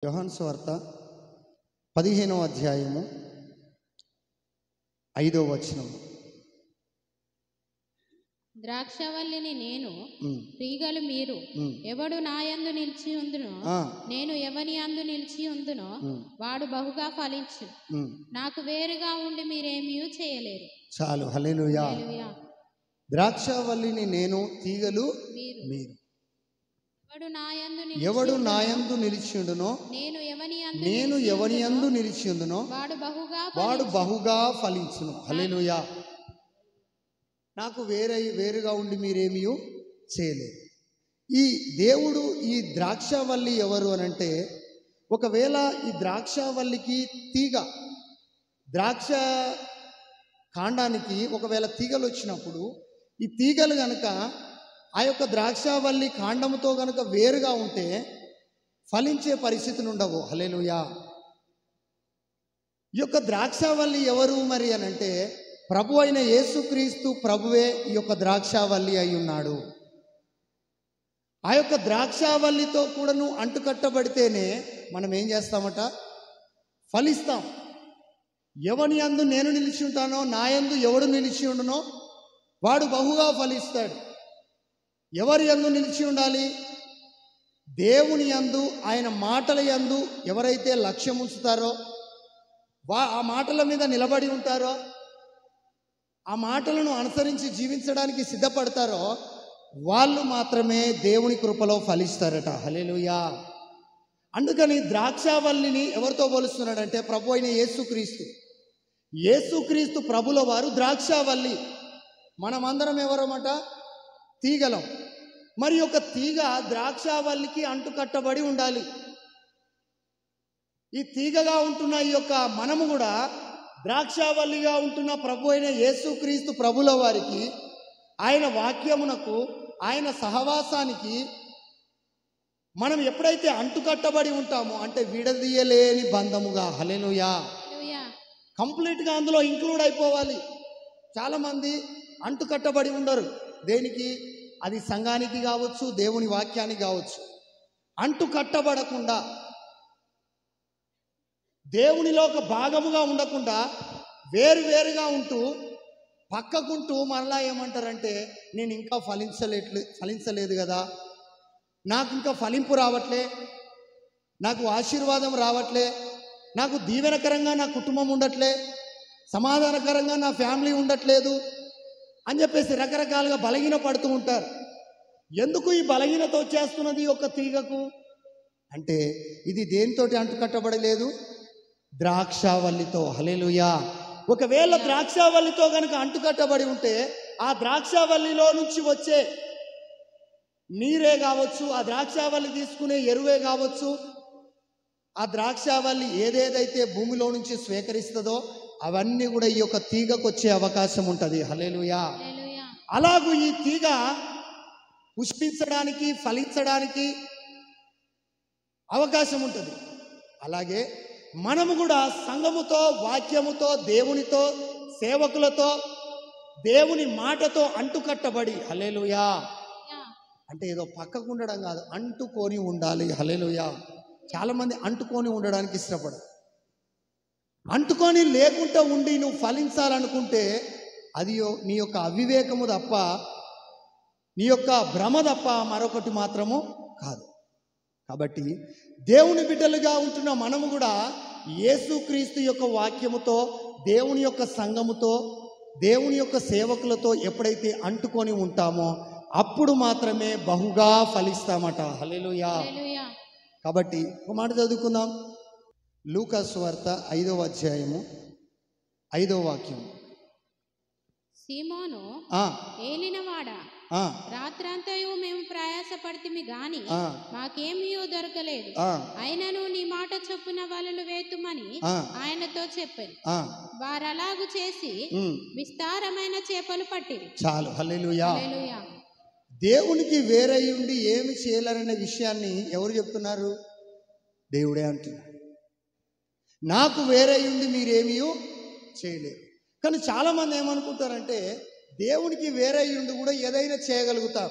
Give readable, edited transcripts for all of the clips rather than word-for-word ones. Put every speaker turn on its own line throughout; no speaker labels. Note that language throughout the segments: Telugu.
యోహాను సువార్త 15వ అధ్యాయము 5వ వచనం.
ద్రాక్షవల్లిని నేను, తీగలు మీరు. ఎవడు నా యందు నిలిచి ఉందునో, నేను ఎవని యందు నిలిచి ఉందునో వాడు బహుగా ఫలించు. నాకు వేరుగా ఉండి మీరేమీ చేయలేరు.
చాలు. హల్లెలూయా. ద్రాక్షవల్లిని నేను, తీగలు మీరు. ఎవడు నా యందు నిలిచి ఉండునో, నేను ఎవని యందు నిలిచి ఉందునో వాడు బహుగా ఫలించును. హల్లెలూయా. నాకు వేరుగా ఉండి మీరేమీ చేయలేరు. ఈ దేవుడు ఈ ద్రాక్షవల్లి ఎవరు అనంటే, ఒకవేళ ఈ ద్రాక్షవల్లికి తీగ, ద్రాక్ష కాండానికి ఒకవేళ తీగలు వచ్చినప్పుడు ఈ తీగలు గనక ఆ యొక్క ద్రాక్షవల్లి కాండముతో గనక వేరుగా ఉంటే ఫలించే పరిస్థితులు ఉండవు. హల్లెలూయా. ఈ యొక్క ద్రాక్షవల్లి ఎవరు మరి అనంటే, ప్రభు అయిన యేసుక్రీస్తు ప్రభువే ఈ యొక్క ద్రాక్షవల్లి అయి ఉన్నాడు. ఆ యొక్క ద్రాక్షవల్లితో కూడా నువ్వు అంటుకట్టబడితేనే మనం ఏం చేస్తామట? ఫలిస్తాం. ఎవని యందు నేను నిలిచి ఉంటానో, నా యందు ఎవడు నిలిచి ఉండునో వాడు బహుగా ఫలిస్తాడు. ఎవరి యందు నిలిచి ఉండాలి? దేవుని యందు, ఆయన మాటల యందు ఎవరైతే లక్ష్యం ఉంచుతారో, ఆ మాటల మీద నిలబడి ఉంటారో, ఆ మాటలను అనుసరించి జీవించడానికి సిద్ధపడతారో వాళ్ళు మాత్రమే దేవుని కృపలో ఫలిస్తారట. హల్లెలూయా. అందుకని ద్రాక్షవల్లిని ఎవరితో పోలుస్తున్నాడంటే, ప్రభు అయిన యేసుక్రీస్తు. యేసుక్రీస్తు ప్రభుల వారు ద్రాక్షవల్లి. మనమందరం ఎవరమట? తీగలం. మరి ఒక తీగ ద్రాక్షవల్లికి అంటుకట్టబడి ఉండాలి. ఈ తీగగా ఉంటున్న ఈ యొక్క మనము కూడా ద్రాక్షవల్లిగా ఉంటున్న ప్రభు అయిన యేసుక్రీస్తు ప్రభుల వారికి, ఆయన వాక్యమునకు, ఆయన సహవాసానికి మనం ఎప్పుడైతే అంటుకట్టబడి ఉంటామో, అంటే విడదీయలేని బంధముగా, హల్లెలూయా, కంప్లీట్గా అందులో ఇంక్లూడ్ అయిపోవాలి. చాలామంది అంటుకట్టబడి ఉండరు. దేనికి? అది సంఘానికి కావచ్చు, దేవుని వాక్యానికి కావచ్చు. అంటుకట్టబడకుండా, దేవునిలో ఒక భాగముగా ఉండకుండా వేరువేరుగా ఉంటూ పక్కకుంటూ మరలా ఏమంటారంటే, నేను ఇంకా ఫలించలేదు కదా, నాకు ఇంకా ఫలింపు రావట్లే, నాకు ఆశీర్వాదం రావట్లే, నాకు దీవెనకరంగా నా కుటుంబం ఉండట్లే, సమాధానకరంగా నా ఫ్యామిలీ ఉండట్లేదు అని చెప్పేసి రకరకాలుగా బలహీన పడుతూ ఉంటారు. ఎందుకు ఈ బలహీనత వచ్చేస్తున్నది ఒక తీగకు అంటే, ఇది దేనితోటి అంటుకట్టబడలేదు? ద్రాక్షవల్లితో. హల్లెలూయా. ఒకవేళ ద్రాక్షవల్లితో కనుక అంటుకట్టబడి ఉంటే, ఆ ద్రాక్షవల్లిలో నుంచి వచ్చే నీరే కావచ్చు, ఆ ద్రాక్షవల్లి తీసుకునే ఎరువే కావచ్చు, ఆ ద్రాక్షవల్లి ఏదేదైతే భూమిలో నుంచి స్వీకరిస్తుందో అవన్నీ కూడా ఈ యొక్క తీగకు వచ్చే అవకాశం ఉంటుంది. హల్లెలూయా. అలాగూ ఈ తీగ పుష్పించడానికి, ఫలించడానికి అవకాశం ఉంటుంది. అలాగే మనము కూడా సంఘముతో, వాక్యముతో, దేవునితో, సేవకులతో, దేవుని మాటతో అంటుకట్టబడి, హల్లెలూయా, అంటే ఏదో పక్కకు ఉండడం కాదు, అంటుకొని ఉండాలి. హల్లెలూయా. చాలామంది అంటుకొని ఉండడానికి ఇష్టపడరు. అంటుకొని లేకుండా ఉండి నువ్వు ఫలించాలనుకుంటే అది నీ యొక్క అవివేకము తప్ప, నీ యొక్క భ్రమ తప్ప మరొకటి మాత్రము కాదు. కాబట్టి దేవుని బిడ్డలుగా ఉంటున్న మనము కూడా యేసుక్రీస్తు యొక్క వాక్యముతో, దేవుని యొక్క సంఘముతో, దేవుని యొక్క సేవకులతో ఎప్పుడైతే అంటుకొని ఉంటామో అప్పుడు మాత్రమే బహుగా ఫలిస్తామట. హల్లెలూయా. కాబట్టి ఒక మాట చదువుకుందాం. లూకా సువార్త 5వ అధ్యాయము 5వ వాక్యం.
సీమోను, ఏలినవాడా, రాత్రంతయు మేము ప్రయాసపడితిమి గాని మాకేమీ దొరకలేదు. అయినను నీ మాట చొప్పున వలలు వేతుమని ఆయనతో చెప్పారు. వారలాగు చేసి విస్తారమైన చేపలు పట్టిరి.
చాలు. హల్లెలూయా. దేవునికి వేరై ఉండి ఏమి చేయలేరనే విషయాన్ని ఎవరు చెప్తున్నారు? దేవుడే అంటున్నారు. నాకు వేరై ఉండి మీరేమీ చేయలేరు. కానీ చాలామంది ఏమనుకుంటారంటే, దేవునికి వేరై ఉండి కూడా ఏదైనా చేయగలుగుతాం.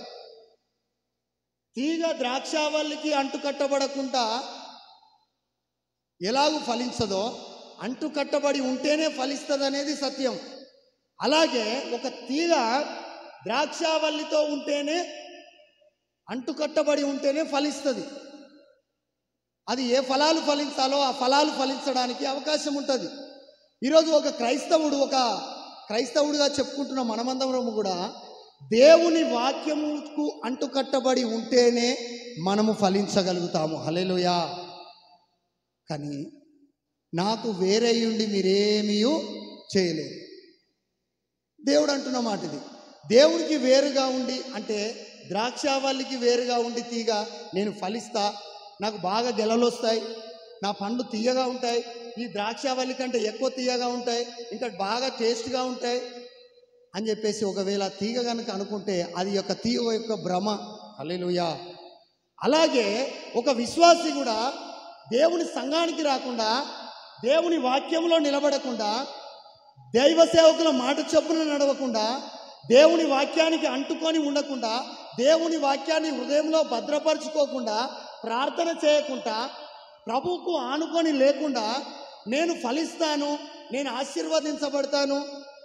తీగ ద్రాక్షవల్లికి అంటుకట్టబడకుండా ఎలాగూ ఫలించదో అంటుకట్టబడి ఉంటేనే ఫలిస్తుంది అనేది సత్యం. అలాగే ఒక తీగ ద్రాక్షావల్లితో ఉంటేనే, అంటుకట్టబడి ఉంటేనే ఫలిస్తుంది. అది ఏ ఫలాలు ఫలించాలో ఆ ఫలాలు ఫలించడానికి అవకాశం ఉంటుంది. ఈరోజు ఒక క్రైస్తవుడిగా చెప్పుకుంటున్న మనమందరం కూడా దేవుని వాక్యముకు అంటుకట్టబడి ఉంటేనే మనము ఫలించగలుగుతాము. హల్లెలూయా. కానీ నాకు వేరే ఉండి మీరేమీ చేయలేరు. దేవుడు అంటున్న మాట ఇది. దేవునికి వేరుగా ఉండి, అంటే ద్రాక్షావల్లికి వేరుగా ఉండి తీగ నేను ఫలిస్తా, నాకు బాగా గెలలు వస్తాయి, నా పండ్లు తీయగా ఉంటాయి, ఈ ద్రాక్షావల్లి కంటే ఎక్కువ తీయగా ఉంటాయి, ఇంకా బాగా టేస్ట్గా ఉంటాయి అని చెప్పేసి ఒకవేళ తీగ కనుక అనుకుంటే అది యొక్క తీగ యొక్క భ్రమ. హల్లెలూయా. అలాగే ఒక విశ్వాసి కూడా దేవుని సంఘానికి రాకుండా, దేవుని వాక్యంలో నిలబడకుండా, దైవ సేవకుల మాట చొప్పున నడవకుండా, దేవుని వాక్యానికి అంటుకొని ఉండకుండా, దేవుని వాక్యాన్ని హృదయంలో భద్రపరచుకోకుండా, ప్రార్థన చేయకుండా, ప్రభువుకు ఆనుకొని లేకుండా నేను ఫలిస్తాను, నేను ఆశీర్వదించబడతాను,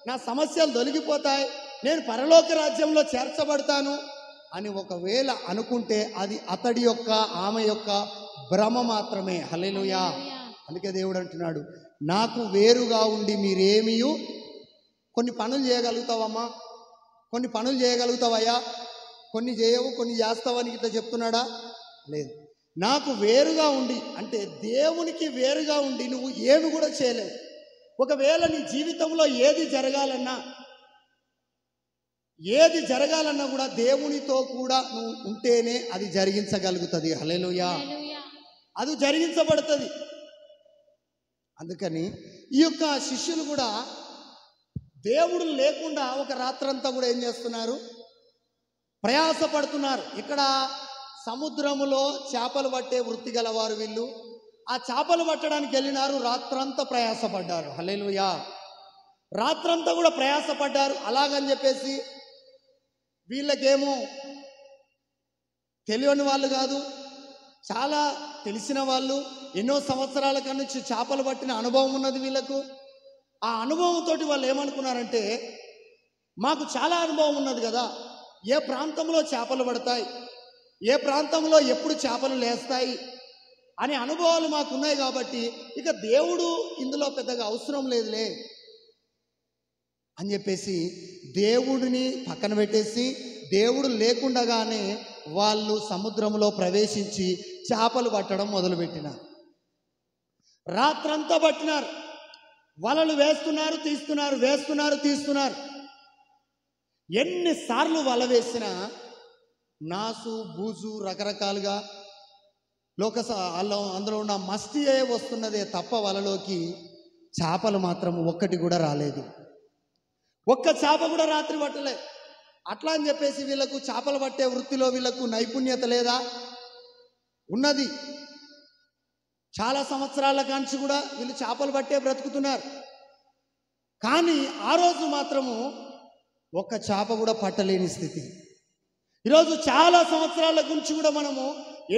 నా సమస్యలు తొలగిపోతాయి, నేను పరలోక రాజ్యంలో చేర్చబడతాను అని ఒకవేళ అనుకుంటే అది అతడి యొక్క, ఆమె యొక్క భ్రమ మాత్రమే. హల్లెలూయా. అందుకే దేవుడు అంటున్నాడు, నాకు వేరుగా ఉండి మీరేమీ, కొన్ని పనులు చేయగలుగుతావమ్మా, కొన్ని పనులు చేయగలుగుతావయ్యా, కొన్ని చేయవు, కొన్ని చేస్తావని ఇట్లా చెప్తున్నాడా? లేదు. నాకు వేరుగా ఉండి, అంటే దేవునికి వేరుగా ఉండి నువ్వు ఏమి కూడా చేయలేవు. ఒకవేళ నీ జీవితంలో ఏది జరగాలన్నా కూడా దేవునితో కూడా నువ్వు ఉంటేనే అది జరిగించగలుగుతుంది. హల్లెలూయా. అది జరిగించబడుతుంది. అందుకని ఈ యొక్క శిష్యులు కూడా దేవుడు లేకుండా ఒక రాత్రంతా కూడా ఏం చేస్తున్నారు? ప్రయాసపడుతున్నారు. ఇక్కడ సముద్రములో చేపలు పట్టే వృత్తి గలవారు వీళ్ళు. ఆ చేపలు పట్టడానికి వెళ్ళినారు, రాత్రంతా ప్రయాసపడ్డారు. హల్లెలూయా. రాత్రంతా కూడా ప్రయాసపడ్డారు. అలాగని చెప్పేసి వీళ్ళకేమో తెలియని వాళ్ళు కాదు, చాలా తెలిసిన వాళ్ళు, ఎన్నో సంవత్సరాల నుంచి చేపలు పట్టిన అనుభవం ఉన్నది వీళ్ళకు. ఆ అనుభవంతో వాళ్ళు ఏమనుకున్నారంటే, మాకు చాలా అనుభవం ఉన్నది కదా, ఏ ప్రాంతంలో చేపలు పడతాయి, ఏ ప్రాంతంలో ఎప్పుడు చేపలు లేస్తాయి అనే అనుభవాలు మాకు ఉన్నాయి కాబట్టి ఇక దేవుడు ఇందులో పెద్దగా అవసరం లేదులే అని చెప్పేసి దేవుడిని పక్కన పెట్టేసి, దేవుడు లేకుండగానే వాళ్ళు సముద్రంలో ప్రవేశించి చేపలు పట్టడం మొదలుపెట్టినారు. రాత్రంతా పట్టినారు, వలలు వేస్తున్నారు, తీస్తున్నారు. ఎన్నిసార్లు వల వేసినా నాసు, బూజు, రకరకాలుగా అందులో ఉన్న మస్తియే వస్తున్నదే తప్ప వలలోకి చేపలు మాత్రం ఒక్కటి కూడా రాలేదు. ఒక్క చేప కూడా రాత్రి పట్టలే. అట్లా అని చెప్పేసి వీళ్ళకు చేపలు పట్టే వృత్తిలో వీళ్ళకు నైపుణ్యత లేదా? ఉన్నది. చాలా సంవత్సరాల కాంచి కూడా వీళ్ళు చేపలు పట్టే బ్రతుకుతున్నారు. కానీ ఆ రోజు మాత్రము ఒక్క చేప కూడా పట్టలేని స్థితి. ఈరోజు చాలా సంవత్సరాల గురించి కూడా మనము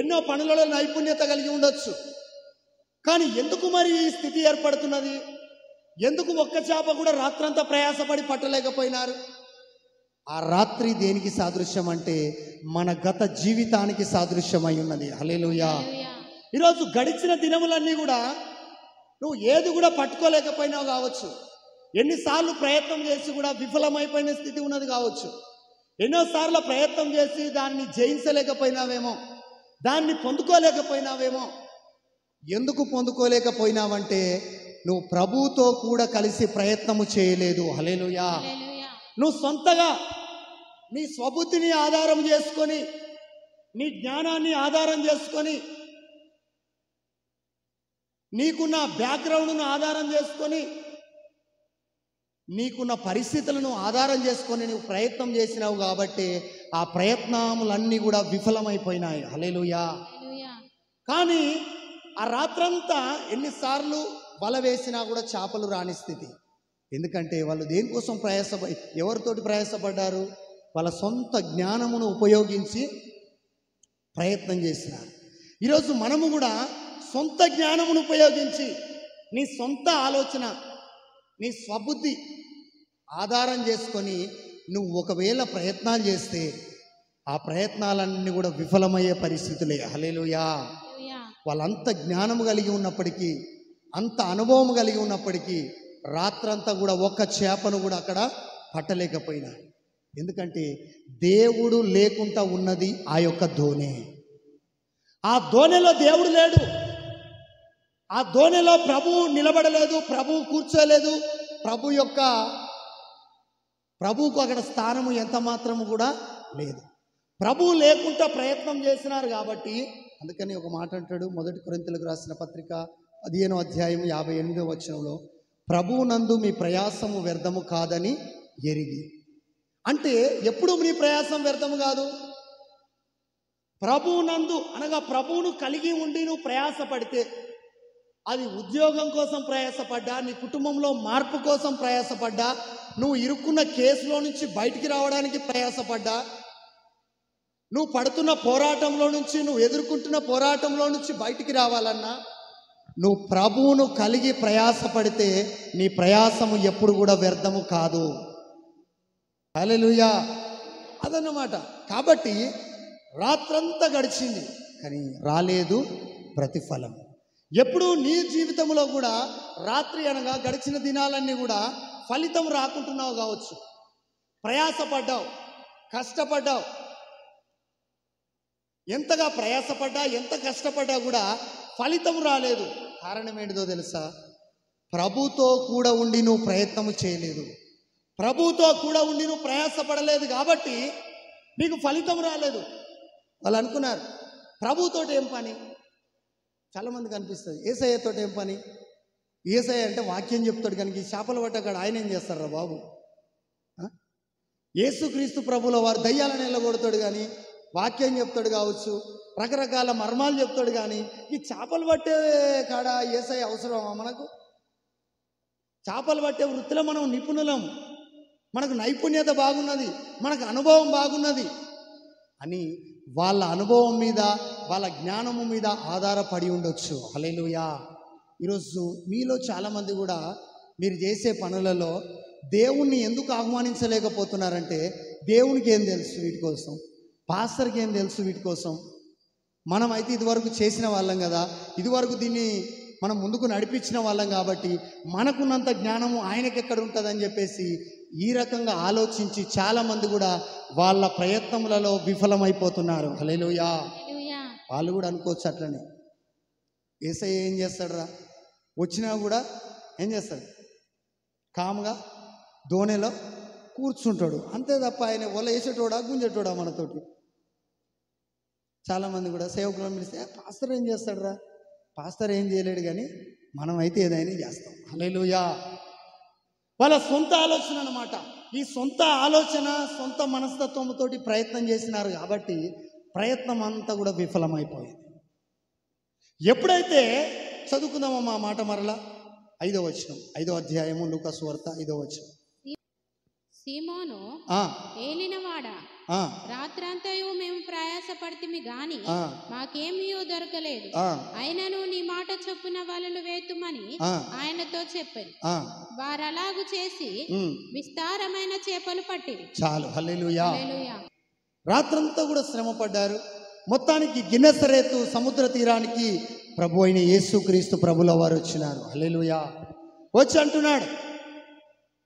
ఎన్నో పనులలో నైపుణ్యత కలిగి ఉండొచ్చు. కానీ ఎందుకు మరి ఈ స్థితి ఏర్పడుతున్నది? ఎందుకు ఒక్క చేప కూడా రాత్రంతా ప్రయాసపడి పట్టలేకపోయినారు? ఆ రాత్రి దేనికి సాదృశ్యం అంటే మన గత జీవితానికి సాదృశ్యమై ఉన్నది. హల్లెలూయా. ఈరోజు గడిచిన దినములన్నీ కూడా నువ్వు ఏది కూడా పట్టుకోలేకపోయినావు కావచ్చు, ఎన్నిసార్లు ప్రయత్నం చేసి కూడా విఫలమైపోయిన స్థితి ఉన్నది కావచ్చు, ఎన్నోసార్లు ప్రయత్నం చేసి దాన్ని జయించలేకపోయినావేమో, దాన్ని పొందుకోలేకపోయినావేమో. ఎందుకు పొందుకోలేకపోయినావంటే నువ్వు ప్రభువుతో కూడా కలిసి ప్రయత్నము చేయలేదు. హల్లెలూయా. నువ్వు సొంతగా నీ స్వబుద్ధిని ఆధారం చేసుకొని, నీ జ్ఞానాన్ని ఆధారం చేసుకొని, నీకున్న బ్యాక్గ్రౌండ్ను ఆధారం చేసుకొని, నీకున్న పరిస్థితులను ఆధారం చేసుకొని నువ్వు ప్రయత్నం చేసినావు కాబట్టి ఆ ప్రయత్నములన్నీ కూడా విఫలమైపోయినాయి. హల్లెలూయా. కానీ ఆ రాత్రంతా ఎన్నిసార్లు వల వేసినా కూడా చేపలు రాని స్థితి. ఎందుకంటే వాళ్ళు దేనికోసం ఎవరితోటి ప్రయాసపడ్డారు? వాళ్ళ సొంత జ్ఞానమును ఉపయోగించి ప్రయత్నం చేసినారు. ఈరోజు మనము కూడా సొంత జ్ఞానమును ఉపయోగించి, నీ సొంత ఆలోచన, నీ స్వబుద్ధి ఆధారం చేసుకొని నువ్వు ఒకవేళ ప్రయత్నాలు చేస్తే ఆ ప్రయత్నాలన్నీ కూడా విఫలమయ్యే పరిస్థితులే. హల్లెలూయా. వాళ్ళంత జ్ఞానము కలిగి ఉన్నప్పటికీ, అంత అనుభవం కలిగి ఉన్నప్పటికీ రాత్రంతా కూడా ఒక్క చేపను కూడా అక్కడ పట్టలేకపోయినా. ఎందుకంటే దేవుడు లేకుండా ఉన్నది ఆ యొక్క దోణి. ఆ దోణిలో దేవుడు లేడు. ఆ దోణిలో ప్రభువు నిలబడలేదు, ప్రభువు కూర్చోలేదు. ప్రభువుకు అక్కడ స్థానము ఎంత మాత్రము కూడా లేదు. ప్రభువు లేకుండా ప్రయత్నం చేసినారు కాబట్టి అందుకని ఒక మాట అంటాడు, 1 కొరింథీయులకు రాసిన పత్రిక 15వ అధ్యాయం 58వ వచనంలో, ప్రభువునందు మీ ప్రయాసము వ్యర్థము కాదని ఎరిగి. అంటే ఎప్పుడు మీ ప్రయాసం వ్యర్థము కాదు. ప్రభువునందు అనగా ప్రభువును కలిగి ఉండి నువ్వు ప్రయాసపడితే, అది ఉద్యోగం కోసం ప్రయాసపడ్డా, నీ కుటుంబంలో మార్పు కోసం ప్రయాసపడ్డా, నువ్వు ఇరుక్కున్న కేసులో నుంచి బయటికి రావడానికి ప్రయాసపడ్డా, నువ్వు పడుతున్న పోరాటంలో నుంచి, నువ్వు ఎదుర్కొంటున్న పోరాటంలో నుంచి బయటికి రావాలన్నా, నువ్వు ప్రభువును కలిగి ప్రయాసపడితే నీ ప్రయాసము ఎప్పుడు కూడా వ్యర్థము కాదు. హల్లెలూయా. అదన్నమాట. కాబట్టి రాత్రంతా గడిచింది కానీ రాలేదు ప్రతిఫలం. ఎప్పుడు నీ జీవితంలో కూడా రాత్రి అనగా గడిచిన దినాలన్నీ కూడా ఫలితం రాకుంటున్నావు కావచ్చు. ప్రయాసపడ్డావు, కష్టపడ్డావు. ఎంతగా ప్రయాసపడ్డా, ఎంత కష్టపడ్డా కూడా ఫలితం రాలేదు. కారణం ఏంటిదో తెలుసా? ప్రభుతో కూడా ఉండి నువ్వు ప్రయత్నం చేయలేదు, ప్రభుతో కూడా ఉండి నువ్వు ప్రయాసపడలేదు కాబట్టి నీకు ఫలితం రాలేదు. వాళ్ళు అనుకున్నారు ప్రభుతోటి ఏం పని. చాలామందికి అనిపిస్తుంది యేసయ్యతో ఏం పని. యేసయ్య అంటే వాక్యం చెప్తాడు కనుక ఈ చేపలు పట్టగాడు ఆయన ఏం చేస్తారా బాబు? యేసుక్రీస్తు ప్రభుల వారు దయ్యాలను వెళ్ళగొడతాడు కానీ వాక్యం చెప్తాడు కావచ్చు, రకరకాల మర్మాలు చెప్తాడు కానీ ఈ చేపలు పట్టే కాడ యేసయ్య అవసరమా మనకు? చేపలు పట్టే వృత్తిలో మనం నిపుణులం, మనకు నైపుణ్యత బాగున్నది, మనకు అనుభవం బాగున్నది అని వాళ్ళ అనుభవం మీద, వాళ్ళ జ్ఞానము మీద ఆధారపడి ఉండొచ్చు. హల్లెలూయా. ఈరోజు మీలో చాలామంది కూడా మీరు చేసే పనులలో దేవుణ్ణి ఎందుకు ఆహ్వానించలేకపోతున్నారంటే, దేవునికి ఏం తెలుసు వీటి కోసం, పాస్టర్కి ఏం తెలుసు వీటి కోసం. మనమైతే ఇదివరకు చేసిన వాళ్ళం కదా, ఇదివరకు దీన్ని మనం ముందుకు నడిపించిన వాళ్ళం కాబట్టి మనకున్నంత జ్ఞానము ఆయనకి ఎక్కడ ఉంటుందని చెప్పేసి ఈ రకంగా ఆలోచించి చాలామంది కూడా వాళ్ళ ప్రయత్నములలో విఫలమైపోతున్నారు. హల్లెలూయా. వాళ్ళు కూడా అనుకోవచ్చు అట్లనే, యేసయ్య ఏం చేస్తాడురా, వచ్చినా కూడా ఏం చేస్తాడు, కామ్గా దోణిలో కూర్చుంటాడు అంతే తప్ప ఆయన వల వేసేటోడా గుంజేటోడా మనతోటి. చాలామంది కూడా సేవకులను పిలిస్తే పాస్టర్ ఏం చేస్తాడురా, పాస్టర్ ఏం చేయలేడు కానీ మనమైతే ఏదైనా చేస్తాం. హల్లెలూయా. వాళ్ళ సొంత ఆలోచన అన్నమాట. ఈ సొంత ఆలోచన, సొంత మనస్తత్వంతో ప్రయత్నం చేసినారు కాబట్టి ప్రయత్నం అంతా కూడా విఫలమైపోయింది. ఎప్పుడైతే చదువుకుందామమ్మా మాట మరలా 5వ వచనం, 5వ అధ్యాయము లూకా సువార్త 5వ వచనం.
సీమోను ఏలినవాడా, రాత్రంతయు మేము ప్రయాసపడితిమి గాని మాకేమీ దొరకలేదు, అయినను నీ మాట చొప్పున వలలు వేతుమని ఆయనతో చెప్పారు. వారలాగు చేసి విస్తారమైన చేపలు పట్టిరి. చాలు. హల్లెలూయా. రాత్రంతా కూడా శ్రమ పడ్డారు. మొత్తానికి గిన్నెసరేతు సముద్ర తీరానికి ప్రభు అయిన యేసుక్రీస్తు ప్రభుల వారు వచ్చినారు. హల్లెలూయా. వచ్చి అంటున్నాడు,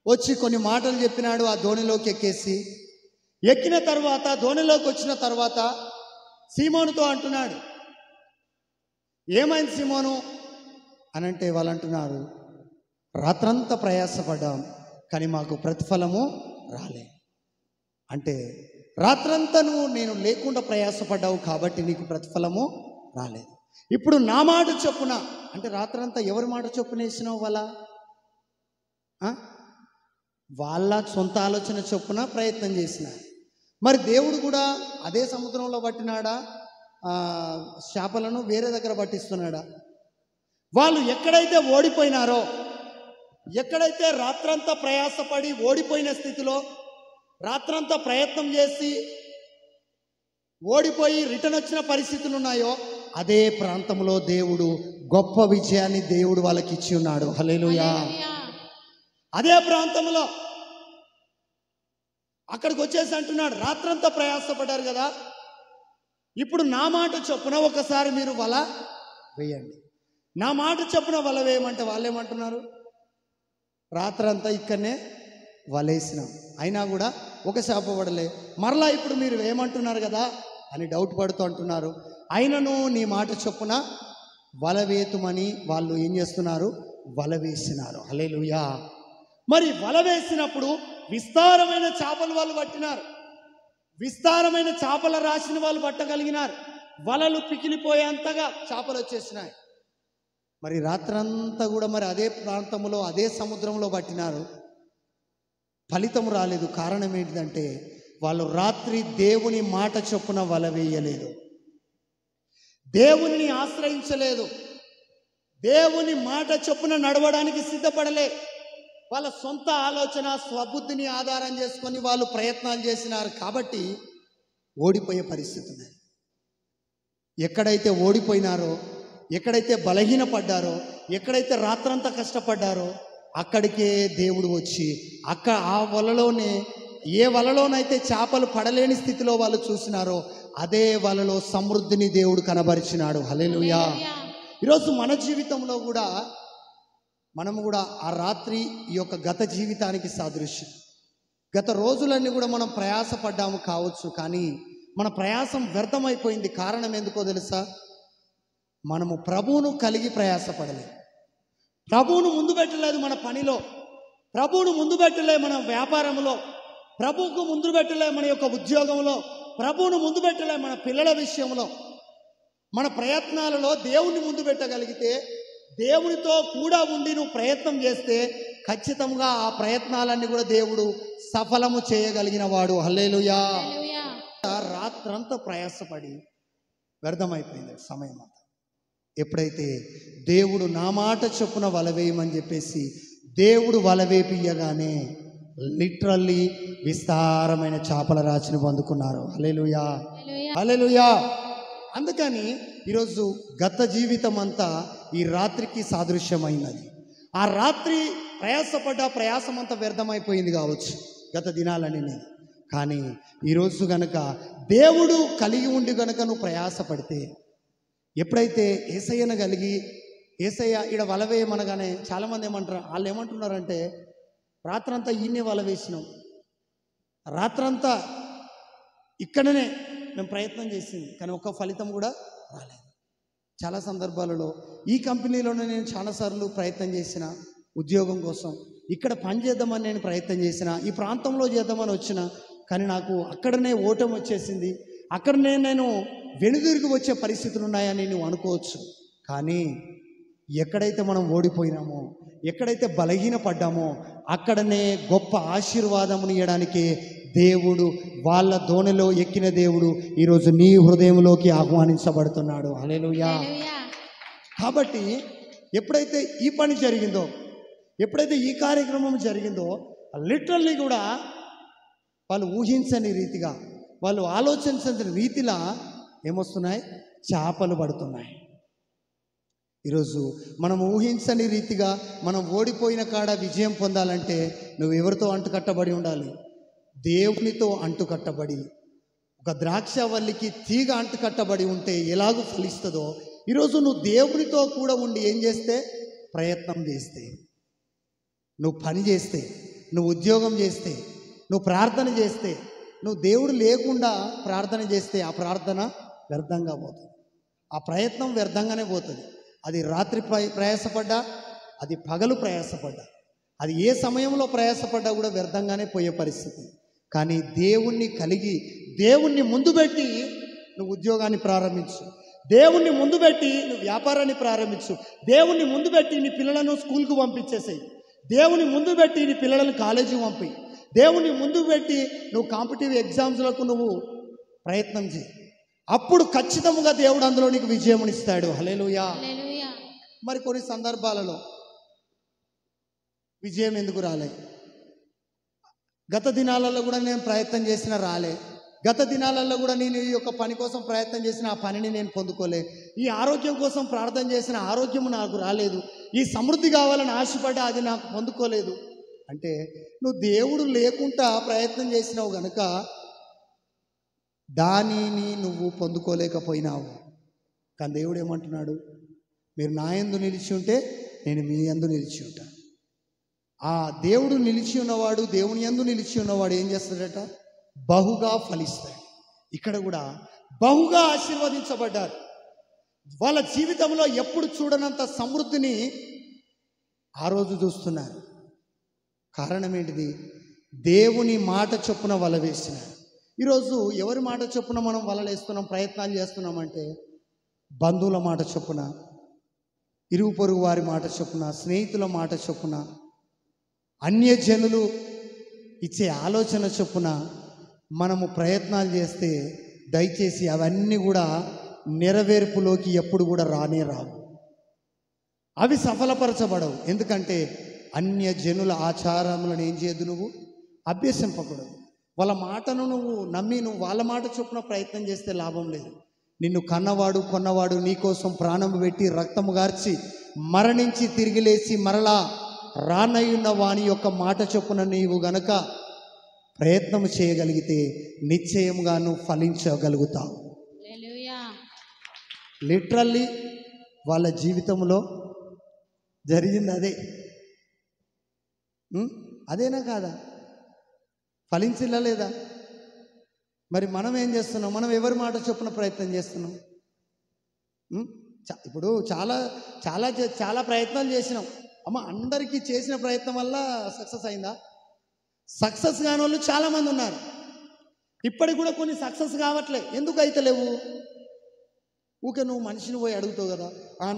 వచ్చి కొన్ని మాటలు చెప్పినాడు. ఆ దోణిలోకి ఎక్కిన తర్వాత, దోణిలోకి వచ్చిన తర్వాత సీమోనుతో అంటున్నాడు, ఏమైంది సీమోను అని అంటే వాళ్ళు అంటున్నారు, రాత్రంతా ప్రయాసపడ్డాం కానీ మాకు ప్రతిఫలము రాలే. అంటే రాత్రంతా నేను లేకుండా ప్రయాసపడ్డావు కాబట్టి నీకు ప్రతిఫలము రాలేదు. ఇప్పుడు నా మాట చొప్పున, అంటే రాత్రంతా ఎవరి మాట చొప్పున వేసినావు? వాళ్ళ సొంత ఆలోచన చొప్పున ప్రయత్నం చేసినారు. మరి దేవుడు కూడా అదే సముద్రంలో పట్టినాడా, చేపలను వేరే దగ్గర పట్టిస్తున్నాడా? వాళ్ళు ఎక్కడైతే ఓడిపోయినారో, ఎక్కడైతే రాత్రంతా ప్రయాసపడి ఓడిపోయిన స్థితిలో, రాత్రంతా ప్రయత్నం చేసి ఓడిపోయి రిటర్న్ వచ్చిన పరిస్థితులు ఉన్నాయో
అదే ప్రాంతంలో దేవుడు గొప్ప విజయాన్ని దేవుడు వాళ్ళకి ఇచ్చి ఉన్నాడు. హల్లెలూయా. అదే ప్రాంతంలో అక్కడికి వచ్చేసి అంటున్నాడు, రాత్రంతా ప్రయాసపడ్డారు కదా, ఇప్పుడు నా మాట చొప్పున ఒకసారి మీరు వల వేయండి. నా మాట చొప్పున వల వేయమంటే వాళ్ళు ఏమంటున్నారు, రాత్రంతా ఇక్కడనే వలేసినాం అయినా కూడా ఒక చేప పడలే, మరలా ఇప్పుడు మీరు ఏమంటున్నారు కదా అని డౌట్ పడుతూ అంటున్నారు. అయినను నీ మాట చొప్పున వల వేతుమని వాళ్ళు ఏం చేస్తున్నారు, వల వేసినారు. హల్లెలూయా. మరి వల వేసినప్పుడు విస్తారమైన చేపలు వాళ్ళు పట్టినారు, విస్తారమైన చేపల రాశిని వాళ్ళు పట్టగలిగినారు. వలలు పికిలిపోయేంతగా చేపలు వచ్చేసినాయి. మరి రాత్రంతా కూడా మరి అదే ప్రాంతంలో అదే సముద్రంలో పట్టినారు, ఫలితం రాలేదు. కారణం ఏంటిదంటే వాళ్ళు రాత్రి దేవుని మాట చొప్పున వల వేయలేదు, దేవుని ఆశ్రయించలేదు, దేవుని మాట చొప్పున నడవడానికి సిద్ధపడలే. వాళ్ళ సొంత ఆలోచన స్వబుద్ధిని ఆధారం చేసుకొని వాళ్ళు ప్రయత్నాలు చేసినారు. కాబట్టి ఓడిపోయే పరిస్థితి ఉంది. ఎక్కడైతే ఓడిపోయినారో, ఎక్కడైతే బలహీనపడ్డారో, ఎక్కడైతే రాత్రంతా కష్టపడ్డారో అక్కడికే దేవుడు వచ్చి ఆ వలలోనే, ఏ వలలోనైతే చేపలు పడలేని స్థితిలో వాళ్ళు చూసినారో అదే వలలో సమృద్ధిని దేవుడు కనబరిచినాడు. హల్లెలూయా. ఈరోజు మన జీవితంలో కూడా మనము కూడా ఆ రాత్రి ఈ యొక్క గత జీవితానికి సాదృశ్యం. గత రోజులన్నీ కూడా మనం ప్రయాసపడ్డాము కావచ్చు, కానీ మన ప్రయాసం వ్యర్థమైపోయింది. కారణం ఎందుకో తెలుసా, మనము ప్రభువును కలిగి ప్రయాసపడలేదు, ప్రభువును ముందు పెట్టలేదు మన పనిలో, ప్రభువును ముందు పెట్టలే మన వ్యాపారంలో, ప్రభువుకు ముందు పెట్టలే మన యొక్క ఉద్యోగంలో, ప్రభువును ముందు పెట్టలే మన పిల్లల విషయంలో. మన ప్రయత్నాలలో దేవుణ్ణి ముందు పెట్టగలిగితే, దేవునితో కూడా ఉండి నువ్వు ప్రయత్నం చేస్తే ఖచ్చితంగా ఆ ప్రయత్నాలన్నీ కూడా దేవుడు సఫలము చేయగలిగిన వాడు. హల్లెలూయా. రాత్రంతా ప్రయాసపడి వ్యర్థమైపోయింది సమయం అంతా. ఎప్పుడైతే దేవుడు నా మాట చొప్పున వలవేయమని చెప్పేసి దేవుడు వలవేపియగానే లిటరల్లీ విస్తారమైన చేపల రాశిని పొందుకున్నారు. హల్లెలూయా, హల్లెలూయా. అందుకని ఈరోజు గత జీవితం అంతా ఈ రాత్రికి సాదృశ్యమైనది. ఆ రాత్రి ప్రయాసపడ్డ ప్రయాసం అంతా వ్యర్థమైపోయింది కావచ్చు గత దినాలని. కానీ ఈరోజు గనక దేవుడు కలిగి ఉండి గనక నువ్వు ప్రయాసపడితే, ఎప్పుడైతే యేసయ్యను కలిగి యేసయ్య ఈడ వల వేయమనగానే చాలామంది ఏమంటారు, వాళ్ళు ఏమంటున్నారంటే రాత్రంతా ఈయనే వల వేసినాం, రాత్రంతా ఇక్కడనే మేము ప్రయత్నం చేసింది కానీ ఒక్క ఫలితం కూడా రాలేదు. చాలా సందర్భాలలో ఈ కంపెనీలోనే నేను చాలాసార్లు ప్రయత్నం చేసిన ఉద్యోగం కోసం, ఇక్కడ పని చేద్దామని నేను ప్రయత్నం చేసిన, ఈ ప్రాంతంలో చేద్దామని వచ్చిన, కానీ నాకు అక్కడనే ఓటమి వచ్చేసింది, అక్కడనే నేను వెనుదిరిగి వచ్చే పరిస్థితులు ఉన్నాయని నువ్వు అనుకోవచ్చు. కానీ ఎక్కడైతే మనం ఓడిపోయినామో, ఎక్కడైతే బలహీనపడ్డామో అక్కడనే గొప్ప ఆశీర్వాదముని ఇవ్వడానికి దేవుడు, వాళ్ళ దోణిలో ఎక్కిన దేవుడు ఈరోజు నీ హృదయంలోకి ఆహ్వానించబడుతున్నాడు. హల్లెలూయా. కాబట్టి ఎప్పుడైతే ఈ పని జరిగిందో, ఎప్పుడైతే ఈ కార్యక్రమం జరిగిందో, లిటరల్లీ కూడా వాళ్ళు ఊహించని రీతిగా, వాళ్ళు ఆలోచించని రీతిలా ఏమొస్తున్నాయి, చేపలు పడుతున్నాయి. ఈరోజు మనం ఊహించని రీతిగా మనం ఓడిపోయిన కాడ విజయం పొందాలంటే నువ్వు ఎవరితో అంటుకట్టబడి ఉండాలి, దేవునితో అంటుకట్టబడి. ఒక ద్రాక్షవల్లికి తీగ అంటుకట్టబడి ఉంటే ఎలాగూ ఫలిస్తుందో, ఈరోజు నువ్వు దేవునితో కూడా ఉండి ఏం చేస్తే, ప్రయత్నం చేస్తే, నువ్వు పని చేస్తే, నువ్వు ఉద్యోగం చేస్తే, నువ్వు ప్రార్థన చేస్తే, నువ్వు దేవుడు లేకుండా ప్రార్థన చేస్తే ఆ ప్రార్థన వ్యర్థంగా పోతుంది, ఆ ప్రయత్నం వ్యర్థంగానే పోతుంది. అది రాత్రి ప్రయాసపడ్డా, అది పగలు ప్రయాసపడ్డా, అది ఏ సమయంలో ప్రయాసపడ్డా కూడా వ్యర్థంగానే పోయే పరిస్థితి. కానీ దేవుణ్ణి కలిగి దేవుణ్ణి ముందు పెట్టి నువ్వు ఉద్యోగాన్ని ప్రారంభించు, దేవుణ్ణి ముందు పెట్టి నువ్వు వ్యాపారాన్ని ప్రారంభించు, దేవుణ్ణి ముందు పెట్టి నీ పిల్లలను స్కూల్కి పంపించేసేయి, దేవుని ముందు పెట్టి నీ పిల్లలను కాలేజీకి పంపి, దేవుని ముందు పెట్టి నువ్వు కాంపిటేటివ్ ఎగ్జామ్స్లకు నువ్వు ప్రయత్నం చేయి. అప్పుడు ఖచ్చితంగా దేవుడు అందులో నీకు విజయమునిస్తాడు. హల్లెలూయా. మరి కొన్ని సందర్భాలలో విజయం ఎందుకు రాలే? గత దినాలలో కూడా నేను ప్రయత్నం చేసినా రాలే. గత దినాలలో కూడా నేను ఈ యొక్క పని కోసం ప్రయత్నం చేసిన ఆ పనిని నేను పొందుకోలే, ఈ ఆరోగ్యం కోసం ప్రార్థన చేసిన ఆరోగ్యం నాకు రాలేదు, ఈ సమృద్ధి కావాలని ఆశపడ్డా అది నాకు పొందుకోలేదు అంటే నువ్వు దేవుడు లేకుండా ప్రయత్నం చేసినావు గనుక దానిని నువ్వు పొందుకోలేకపోయినావు. కానీ దేవుడు ఏమంటున్నాడు, మీరు నా యందు నిలిచి ఉంటే నేను మీ యందు నిలిచి ఉంటాను. ఆ దేవుడు నిలిచి ఉన్నవాడు, దేవుని యందు నిలిచి ఉన్నవాడు ఏం చేస్తాడట, బహుగా ఫలిస్తాడు. ఇక్కడ కూడా బహుగా ఆశీర్వదించబడ్డారు. వాళ్ళ జీవితంలో ఎప్పుడు చూడనంత సమృద్ధిని ఆ రోజు చూస్తున్నారు. కారణం ఏంటిది, దేవుని మాట చొప్పున వల వేసినారు. ఈరోజు ఎవరి మాట చొప్పున మనం వలలేస్తున్నాం, ప్రయత్నాలు చేస్తున్నామంటే బంధువుల మాట చొప్పున, ఇరుగు పొరుగు వారి మాట చొప్పున, స్నేహితుల మాట చొప్పున, అన్యజనులు ఇచ్చే ఆలోచన చొప్పున మనము ప్రయత్నాలు చేస్తే దయచేసి అవన్నీ కూడా నెరవేర్పులోకి ఎప్పుడు కూడా రానే రావు, అవి సఫలపరచబడవు. ఎందుకంటే అన్యజనుల ఆచారములను ఏం చేయదు, నువ్వు అభ్యసింపకూడదు. వాళ్ళ మాటను నువ్వు నమ్మి నువ్వు వాళ్ళ మాట చొప్పున ప్రయత్నం చేస్తే లాభం లేదు. నిన్ను కన్నవాడు కొన్నవాడు నీకోసం ప్రాణం పెట్టి రక్తము గార్చి మరణించి తిరిగి లేచి మరలా రానయ్యున్న వాని యొక్క మాట చొప్పున నీవు గనక ప్రయత్నం చేయగలిగితే నిశ్చయముగా నువ్వు ఫలించగలుగుతావు. లిటరల్లీ వాళ్ళ జీవితంలో జరిగింది అదే. అదేనా కాదా? ఫలించిలా లేదా? మరి మనం ఏం చేస్తున్నాం? మనం ఎవరి మాట చొప్పున ప్రయత్నం చేస్తున్నాం? ఇప్పుడు చాలా చాలా చాలా ప్రయత్నాలు చేసినాం. అమ్మ, అందరికీ చేసిన ప్రయత్నం వల్ల సక్సెస్ అయిందా? సక్సెస్ కాని వాళ్ళు చాలామంది ఉన్నారు. ఇప్పటికి కూడా కొన్ని సక్సెస్ కావట్లే. ఎందుకు అయితే లేవు? ఊకే నువ్వు మనిషిని పోయి అడుగుతావు కదా,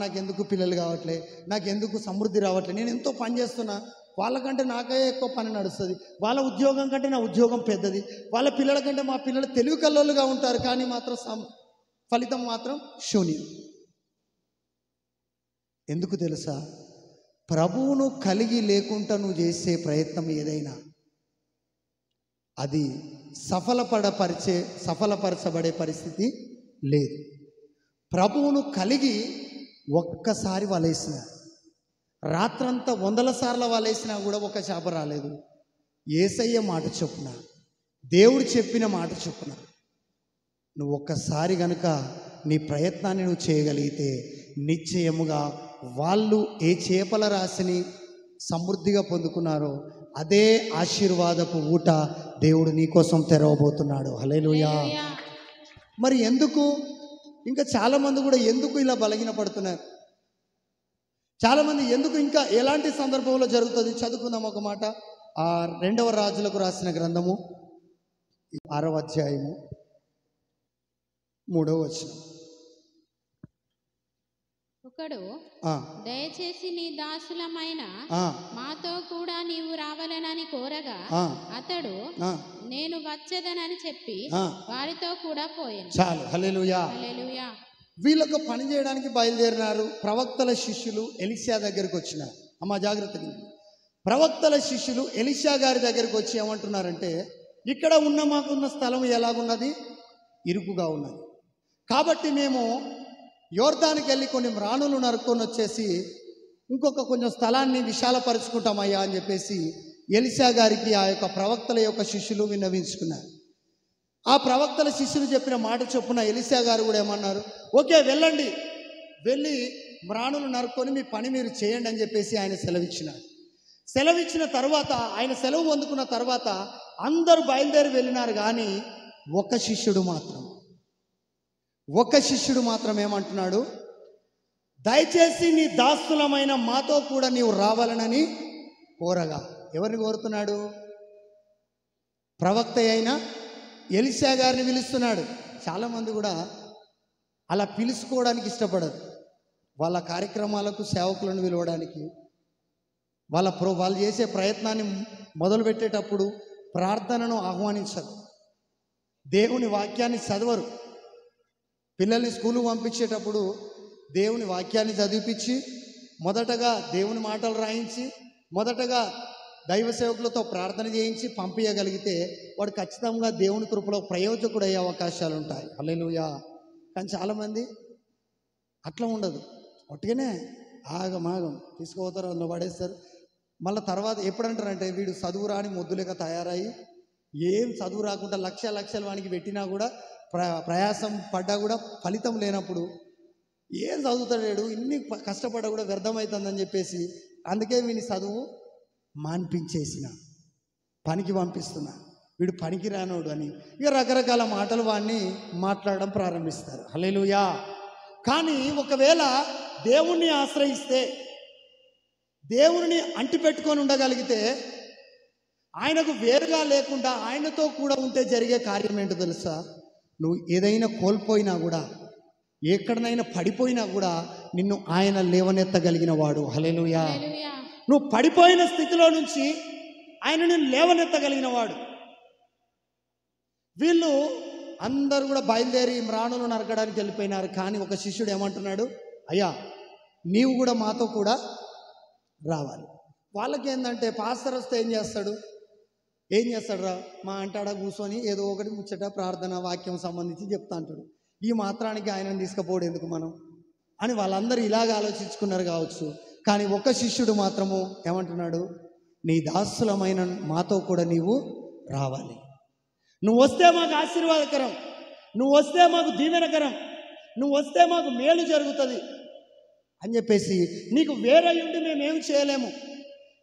నాకెందుకు పిల్లలు కావట్లే, నాకెందుకు సమృద్ధి రావట్లే, నేను ఎంతో పని చేస్తున్నా, వాళ్ళకంటే నాకే ఎక్కువ పని నడుస్తుంది, వాళ్ళ ఉద్యోగం కంటే నా ఉద్యోగం పెద్దది, వాళ్ళ పిల్లల కంటే మా పిల్లలు తెలివి కల్లోలుగా ఉంటారు, కానీ మాత్రం ఫలితం మాత్రం శూన్యం. ఎందుకు తెలుసా? ప్రభువును కలిగి లేకుండా నువ్వు చేసే ప్రయత్నం ఏదైనా అది సఫలపరచబడే పరిస్థితి లేదు. ప్రభువును కలిగి ఒక్కసారి వలేసిన, రాత్రంతా 100 సార్లు వలేసినా కూడా ఒక చేప రాలేదు. యేసయ్య మాట చొప్పున, దేవుడు చెప్పిన మాట చొప్పున నువ్వు ఒక్కసారి గనుక నీ ప్రయత్నాన్ని నువ్వు చేయగలిగితే నిశ్చయముగా వాళ్ళు ఏ చేపల రాశిని సమృద్ధిగా పొందుకున్నారో అదే ఆశీర్వాదపు ఊట దేవుడు నీకోసం తెరవబోతున్నాడు. హల్లెలూయా. మరి ఎందుకు ఇంకా చాలామంది కూడా ఎందుకు ఇలా బలహీనపడుతున్నారు? చాలామంది ఎందుకు ఇంకా ఎలాంటి సందర్భంలో జరుగుతుంది? చదువుకుందాం ఒక మాట. 2వ రాజులకు రాసిన గ్రంథము 6వ అధ్యాయము 3వ వచనం.
ఒకడు దయచేసి నీ దాసులమైన మాతో కూడా నీవు రావాలనని కోరగా అతడు నేను వచ్చేదనని చెప్పి వారితో కూడా పోయాను.
చాలు. హల్లెలూయా.
హల్లెలూయా.
వీళ్ళకు పని చేయడానికి బయలుదేరినారు. ప్రవక్తల శిష్యులు ఎలీషా దగ్గరికి వచ్చినారు. అమ్మ జాగ్రత్తగా, ప్రవక్తల శిష్యులు ఎలీషా గారి దగ్గరికి వచ్చి ఏమంటున్నారంటే, ఇక్కడ మాకున్న స్థలం ఎలాగున్నది? ఇరుకుగా ఉన్నది, కాబట్టి మేము యోర్దానికి వెళ్ళి కొన్ని మ్రాణులు నరుక్కొని వచ్చేసి ఇంకొక కొంచెం స్థలాన్ని విశాలపరుచుకుంటామయ్యా అని చెప్పేసి ఎలీషా గారికి ఆ యొక్క ప్రవక్తల యొక్క శిష్యులు విన్నవించుకున్నారు. ఆ ప్రవక్తల శిష్యులు చెప్పిన మాట చొప్పున ఎలీషా గారు కూడా ఏమన్నారు, ఓకే వెళ్ళండి, వెళ్ళి మ్రాణులు నరుక్కొని మీ పని మీరు చేయండి అని చెప్పేసి ఆయన సెలవిచ్చినారు. సెలవిచ్చిన తర్వాత, ఆయన సెలవు పొందుకున్న తర్వాత అందరూ బయలుదేరి వెళ్ళినారు. కానీ ఒక శిష్యుడు మాత్రం ఏమంటున్నాడు, దయచేసి నీ దాసులమైన మాతో కూడా నీవు రావాలనని కోరగా. ఎవరిని కోరుతున్నాడు? ప్రవక్త అయిన ఎలీషా గారిని పిలుస్తున్నాడు. చాలామంది కూడా అలా పిలుచుకోవడానికి ఇష్టపడరు. వాళ్ళ కార్యక్రమాలకు సేవకులను పిలవడానికి, వాళ్ళు చేసే ప్రయత్నాన్ని మొదలుపెట్టేటప్పుడు ప్రార్థనను ఆహ్వానించరు, దేవుని వాక్యాన్ని చదవరు. పిల్లల్ని స్కూలు పంపించేటప్పుడు దేవుని వాక్యాన్ని చదివిపించి మొదటగా దేవుని మాటలు రాయించి మొదటగా దైవ సేవకులతో ప్రార్థన చేయించి పంపించగలిగితే వాడు ఖచ్చితంగా దేవుని కృపలో ప్రయోజకుడు అయ్యే అవకాశాలు ఉంటాయి. హల్లెలూయా. కానీ చాలామంది అట్లా ఉండదు, ఒట్టిగానే ఆగమాగం తీసుకుపోతారు, అందులో పడేస్తారు. మళ్ళీ తర్వాత ఎప్పుడంటారంటే వీడు చదువు రాని మొద్దులేక తయారయ్యి ఏం చదువు రాకుండా లక్షలు వానికి పెట్టినా కూడా ప్రయాసం పడ్డా కూడా ఫలితం లేనప్పుడు ఏం చదువుతాడు, ఇన్ని కష్టపడ్డా కూడా వ్యర్థమవుతుందని చెప్పేసి అందుకే వీని చదువు మాన్పించేసిన, పనికి పంపిస్తున్నా, వీడు పనికి రానోడు అని ఇక రకరకాల మాటలు వాడిని మాట్లాడడం ప్రారంభిస్తారు. హల్లెలూయా. కానీ ఒకవేళ దేవుణ్ణి ఆశ్రయిస్తే, దేవుని అంటిపెట్టుకొని ఉండగలిగితే, ఆయనకు వేరుగా లేకుండా ఆయనతో కూడా ఉంటే జరిగే కార్యం ఏంటో తెలుసా? నువ్వు ఏదైనా కోల్పోయినా కూడా, ఎక్కడనైనా పడిపోయినా కూడా నిన్ను ఆయన లేవనెత్తగలిగిన వాడు. హల్లెలూయా. నువ్వు పడిపోయిన స్థితిలో నుంచి ఆయన నిన్ను లేవనెత్తగలిగిన వాడు. వీళ్ళు అందరూ కూడా బయలుదేరి మ్రాణులు నరకడానికి వెళ్ళిపోయినారు. కానీ ఒక శిష్యుడు ఏమంటున్నాడు, అయ్యా నీవు కూడా మాతో కూడా రావాలి. వాళ్ళకి ఏంటంటే పాస్టర్ వస్తే ఏం చేస్తాడు రా మా అంటాడా కూర్చొని ఏదో ఒకటి ముచ్చట ప్రార్థన వాక్యం సంబంధించి చెప్తా అంటాడు. ఈ మాత్రానికి ఆయనను తీసుకుపోవడం ఎందుకు మనం అని వాళ్ళందరూ ఇలాగ ఆలోచించుకున్నారు కావచ్చు. కానీ ఒక శిష్యుడు మాత్రము ఏమంటున్నాడు, నీ దాసులమైన మాతో కూడా నీవు రావాలి. నువ్వు వస్తే మాకు ఆశీర్వాదకరం, నువ్వు వస్తే మాకు దీవెనకరం, నువ్వు వస్తే మాకు మేలు జరుగుతుంది అని చెప్పేసి, నీకు వేరే ఉండి మేమేం చేయలేము,